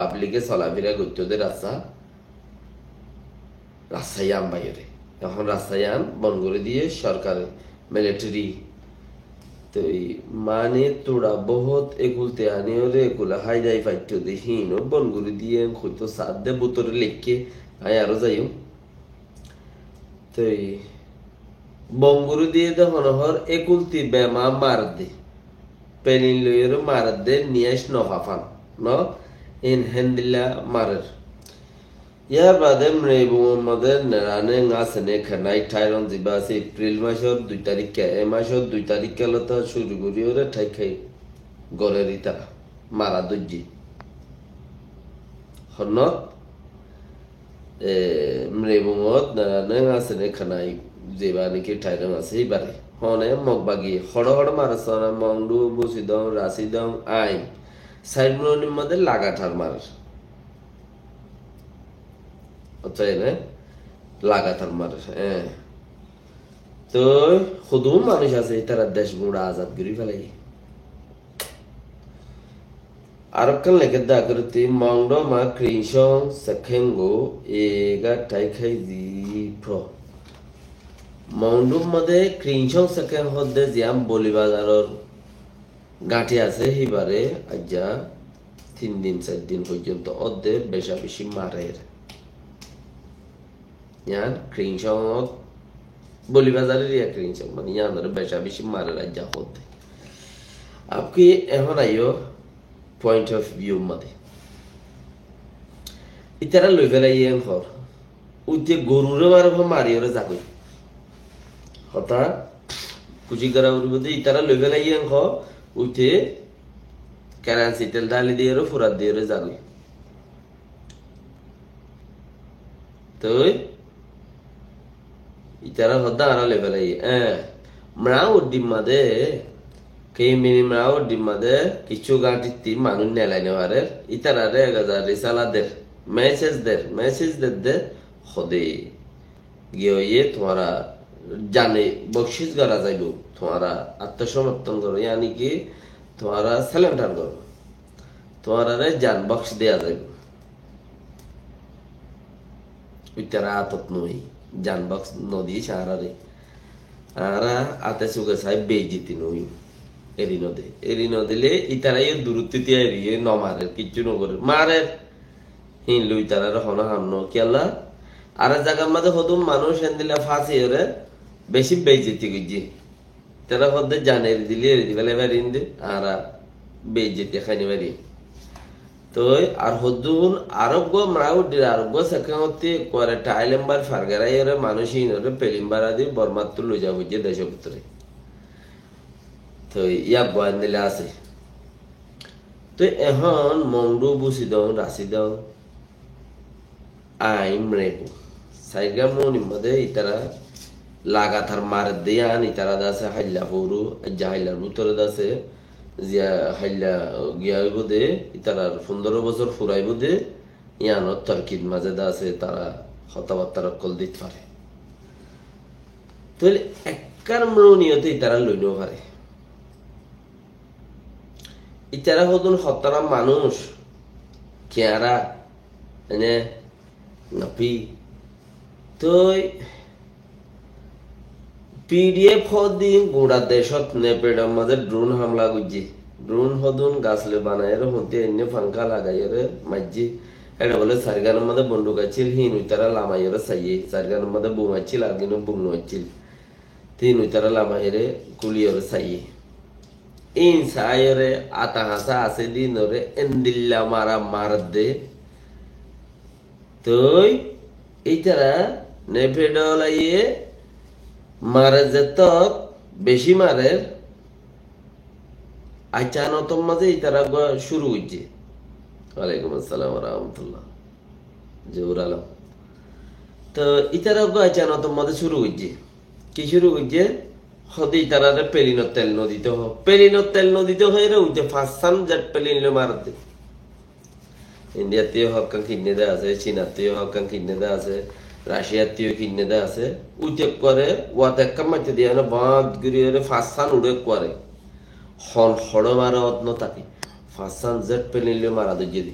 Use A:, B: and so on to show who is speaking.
A: পাবলিকে চলাফেরা করতে ওদের রাস্তায় আন বাইরে এখন রাস্তায় আন বন করে দিয়ে সরকার মিলিটারি তো মানে তোরা বহুত এগুলতে আনি ওরে এগুলা হাই যাই ফাইটো দেখিন বন করে দিয়ে হয়তো সাত দে বোতরে লেখকে আয় আরো যাইও তো বঙ্গুরু দিয়ে তখন হর একুলতি বেমা মার দে পেনিন লইয়েরও মার দে নিয়াস নফাফান ন ইন হেন্দিল্লা মারের ইয়ার বাদে মধ্যে নেরানে গাছনে খানাই ঠাইরন যা আছে এপ্রিল মাসের 2 তারিখ এ মাসের 2 তারিখ কালতা শুরু করি ওরে ঠাই খাই গড়ের তারা মারা দজ্জি হনত মৃবমত নেরানে গাছনে খানাই যেবা নাকি ঠাইরন আছে এবারে হনে মগবাগি হড় হড় মারাসনা মংডু বসিদং রাশিদং আই সাইডমনির মধ্যে লাগাতার মার লাগাতার মার হ্যাঁ তো শুধু মানুষ আছে তারা দেশ গুড়া আজাদ করে ফেলাই আরকান লেগে দা করতে মংড মা ক্রিংসং সেখেঙ্গো এগা টাইখাই জি প্র মংডুর মধ্যে ক্রিংসং সেকেং হদ্দে জিয়াম বলিবাজারের গাঁঠি আছে হিবারে আজ্জা 3 দিন 4 দিন পর্যন্ত অর্ধে বেশা বেশি মারের ইয়ান ক্রিংসং বলিবাজারের ইয়া ক্রিংসং মানে ইয়ানের বেশা বেশি মারের আজ্জা হদ্দে আপকি এখন আইও পয়েন্ট অফ ভিউ মধ্যে ইতারা লই ফেলাই ইয়ান হর উইতে গরুরে মারব মারি ওরে যাকই হতা কুচি করা উঠবে ইতারা লই ফেলাই ইয়ান হ উঠে কারেন্সি তেল ডালি দিয়ে ফুরাত দিয়ে যাবি তো ইতারা হদ্দা আরা লেভেলাই মরাও ডিম্মাদে কে মিনি মরাও ডিম্মাদে কিছু গাঁটি মানুষ নেলাই নেওয়ারে ইতারা রে গাজার রিসালাদের মেসেজ দে হদে গিয়ে তোমারা জানে বকশিস করা যাইব তোমারা আত্মসমর্পণ করো ইয়ানি কি তোমারা সালেন্ডার করো তোমারা জান বক্স দেয়া যাইব উইতারা আতত নই জান বক্স নদী সাহারারে আরা আতে সুগে সাই বেজিতি নই এরি নদিলে ইতারাই দূরত্বে এরিয়ে নমারে কিচ্ছু নগরে মারে হিন লুই তারা হন হান্ন কেলা আর জায়গার মধ্যে হতুম মানুষ দিলে ফাঁসি ওরে বেশি বেজিতি গুজি তারা হদ্দে জানের দিলে দিবেলে বেরিন দে আর বেজিতি খাইনি বেরি তো আর হদ্দুন আরোগ্য মাউডির আরোগ্য সেখানে করে টাইলেম্বার ফারগারাই ওরে মানুষই ওরে পেলিম্বার আদি বর্মাত্র লই যাব যে দেশের ভিতরে তো ইয়া বয়ান দিলে আছে তো এখন মংডু বুসিদং রাশিদং আইম রেবু সাইগা মনির মধ্যে ইতারা লাগাতার মার দেয়ান ইতারা দাসে হাইল্লা পৌরু জাহাইলার ভিতরে দাসে জিয়া হাইল্লা গিয়া বোধে ইতারা 15 বছর ফুরাই বোধে ইয়ানোর তর্কির মাঝে দাসে তারা হতাবার্তার কল দিতে পারে তাহলে একবার মরণীয়তে ইতারা লইলেও পারে ইতারা হতুন হতারা মানুষ কেয়ারা এনে নাপি তো পিডিএফ হদিন গোড়া দেশত নেপেডার মাঝে ড্রোন হামলা করছি ড্রোন হদুন গাছলে বানায় হতে এনে ফাঙ্কা লাগাই মাঝি এটা বলে সারগানের মধ্যে বন্দুক আছিল হিন উইতারা লামাই চাইয়ে সারগানের মধ্যে বোমাচ্ছিল আর কিন্তু বুম নচ্ছিল তিন উইতারা লামাই কুলি চাইয়ে ইন সাইরে আতা হাসা আছে দিন ওরে এন্দিল্লা মারা মার দে তো এইটারা নেপেডলাইয়ে মারে যেত বেশি মারে আচানতম মাঝে ইতারা শুরু হইছে ওয়ালাইকুম আসসালাম রাহমাতুল্লাহ জহুর আলম তো ইতারা আচানতম মাঝে শুরু হইছে কি শুরু হইছে হদি ইতারা পেলিনত তেল নদীতে হয়ে রে উঠে ফাঁসান জেট পেলিনলে মারতে ইন্ডিয়াতেও হকান কিনে দেওয়া আছে চীনাতেও হকান কিনে দেওয়া আছে রাশিয়াতেও কিনে দেওয়া আছে উঠে করে ওয়াতে কামাইতে দিয়ে বাঁধ গিয়ে ফাঁসান উড়ে করে হড় মারা অত্ন থাকে ফাঁসান জেট পেলিনলে মারা দিয়ে